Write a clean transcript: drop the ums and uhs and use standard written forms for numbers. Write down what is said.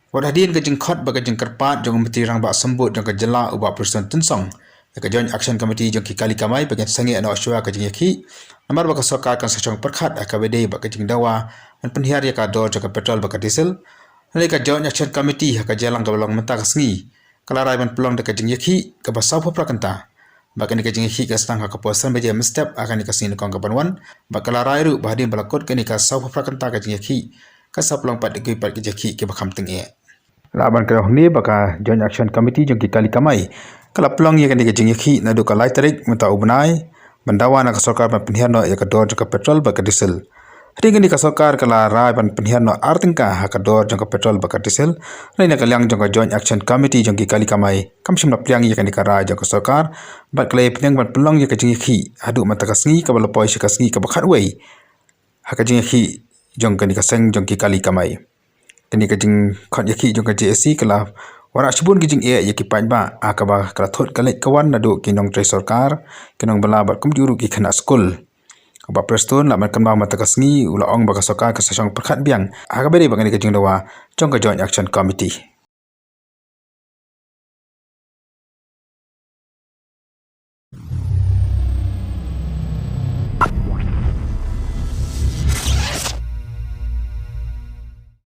Wat hadirin ke Jac Khot bagi Jac Kerpat jong mesti rang bak sambut jong ke jela ubah Presiden Tunsong. Ke Joint Action Committee jong kali kamai bagi sangi ana Australia ke Jingiakhih. Namar bak sokar kan sachong perkhat akabede bak ke dawa dan penhiar ya ka dor jong ke petrol bak diesel. Nalika Joint Action Committee ka jalang ke belong mentah sengi. Kala rai ban pelong de ke Jingiakhih ke basau prakanta. Bak ni ke Jingiakhih ke stang ka posan beje mestep akan ka sini kong ke banwan. Bak kala rai ru bahadin balakot ke ni ka sau prakanta ke Jingiakhih. Ka saplong pat de pat ke Jingiakhih ke bakam teng Laban kerah ni baka Joint Action Committee jong kali kamai. Kala pelong ye kan ke Jac Naduh ka Tarik menta ubnai bandawa na ka sarkar ban penhiar no ya ka dor jong ka petrol baka diesel. Ring ni ka sarkar kala rai ban penhiar no artingka ha ka dor jong ka petrol baka diesel. Lain ka liang jong ka Joint Action Committee jong kali kamai. Kamsim na pliang ye kan ka rai jong ka sarkar bat kala penyang ban pelong ye ka Jingiakhih adu mata ka sengi ka balapoi ka sengi ka bakhat wei. Ha ka Jingiakhih jong kan ka seng jong kali kamai. Kini ke Jac Khot yaki jong ke JSC kala warak sebun ke jing yaki panjba akaba kala thot kalek kawan Naduh kinong tre sarkar kinong bala bat kum juru ki khana skul aba preston la makan ba mata kasngi ula ong ba ka sarkar ka sasang perkhat biang akaba de bangani ke jing dawa jong ke Joint Action Committee